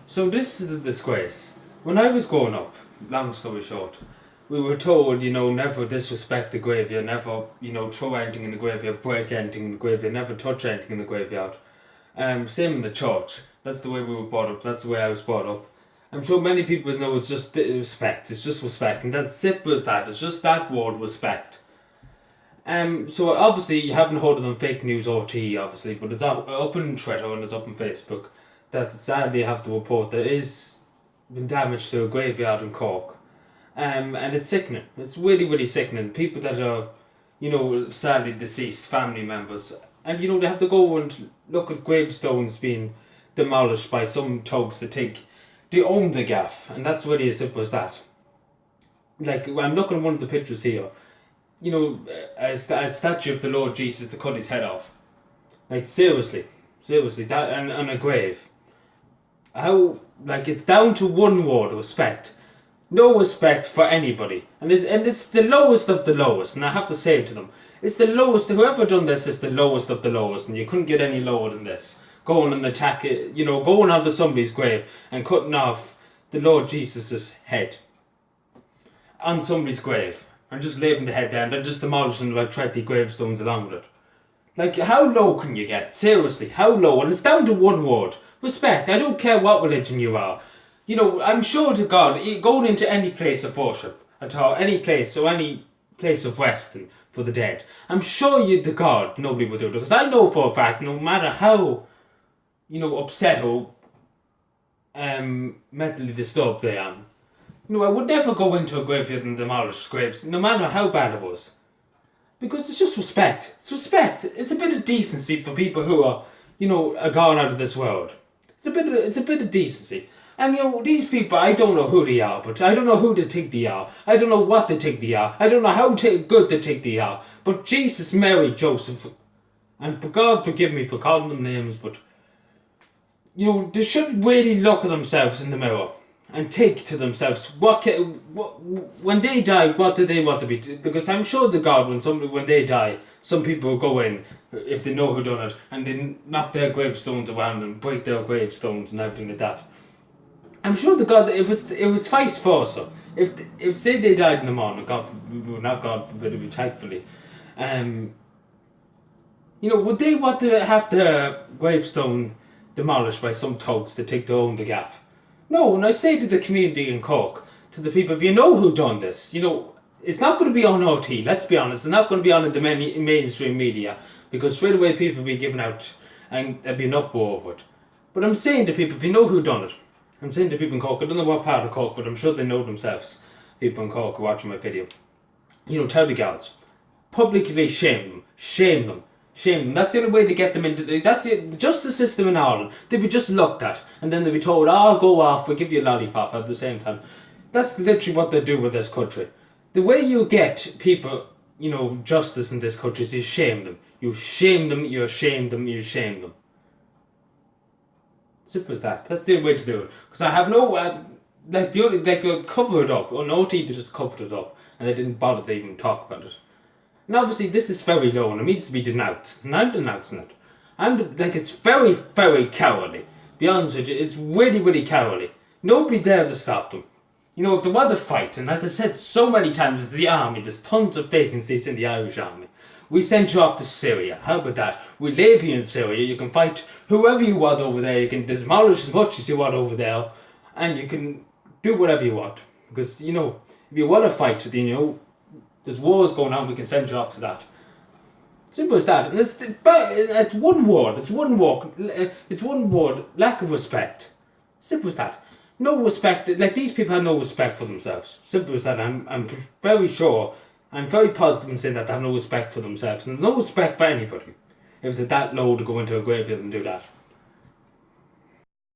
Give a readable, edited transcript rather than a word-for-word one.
So this is the disgrace. When I was growing up, long story short, we were told, never disrespect the graveyard, never, throw anything in the graveyard, break anything in the graveyard, never touch anything in the graveyard. Same in the church. That's the way we were brought up. That's the way I was brought up. I'm sure many people know it's just respect. It's just respect, and that's simple as that. It's just that word, respect. So obviously you haven't heard of them fake news RT, obviously, but it's up on Twitter and it's up on Facebook that sadly I have to report there is been damage to a graveyard in Cork. And it's sickening. It's really, really sickening. People that are, sadly deceased family members, and they have to go and look at gravestones being demolished by some thugs that they own the gaff, and that's really as simple as that. Like, I'm looking at one of the pictures here. A statue of the Lord Jesus to cut his head off. Like, seriously, that, and on a grave. How, it's down to one word, respect. No respect for anybody. And it's the lowest of the lowest, and I have to say it to them. It's the lowest, whoever done this is the lowest of the lowest, and you couldn't get any lower than this. Going and attack it, going onto somebody's grave and cutting off the Lord Jesus' head. On somebody's grave. And just leaving the head there and then just demolishing about 20 gravestones along with it. Like, how low can you get? Seriously, how low? And it's down to one word. Respect. I don't care what religion you are. I'm sure to God, going into any place of worship at all, any place of resting for the dead, I'm sure to God nobody would do it. Because I know for a fact, no matter how, upset or mentally disturbed I am, I would never go into a graveyard and demolish graves, no matter how bad it was. Because it's just respect. It's respect. It's a bit of decency for people who are, are gone out of this world. It's a bit of decency. And, these people, I don't know who they are, but I don't know who they think they are. I don't know what they think they are. I don't know how good they think they are. But Jesus, Mary, Joseph, and for God forgive me for calling them names, but, they should really look at themselves in the mirror. And take to themselves when they die, what do they want to be? Because I'm sure to God when they die, some people will go in if they know who done it and they knock their gravestones around and break their gravestones and everything like that. I'm sure to God that if it's vice versa, if say they died in the morning, not God forbid, thankfully, would they want to have their gravestone demolished by some thugs to take their own the gaff? No, and I say to the community in Cork, to the people, if you know who done this, it's not going to be on RT, let's be honest, it's not going to be on the mainstream media, because straight away people will be giving out, and there'll be an uproar over it. But I'm saying to people, if you know who done it, I'm saying to people in Cork, I don't know what part of Cork, but I'm sure they know themselves, people in Cork who are watching my video, tell the guards, publicly shame them. Shame them. That's the only way to get them into. That's the justice system in Ireland. They'd be just looked at, and then they'd be told, go off, we'll give you a lollipop at the same time. That's literally what they do with this country. The way you get people, justice in this country is you shame them. You shame them, you shame them, you shame them. Simple as that. That's the only way to do it. Because I have no, they cover it up. On OT, they just covered it up, and they didn't bother to even talk about it. And obviously this is very low and it needs to be denounced. And I'm denouncing it. It's very, very cowardly. Be honest with you, it's really, really cowardly. Nobody there to stop them. If they want to fight, and as I said so many times, the army, there's tons of vacancies in the Irish army. We send you off to Syria. How about that? We leave you in Syria. You can fight whoever you want over there. You can demolish as much as you want over there. And you can do whatever you want. Because, if you want to fight, then, there's wars going on, we can send you off to that. Simple as that. And it's one word. It's one word. It's one word. Lack of respect. Simple as that. No respect. These people have no respect for themselves. Simple as that. I'm very sure. I'm very positive in saying that they have no respect for themselves. And no respect for anybody. If they're that low to go into a graveyard and do that.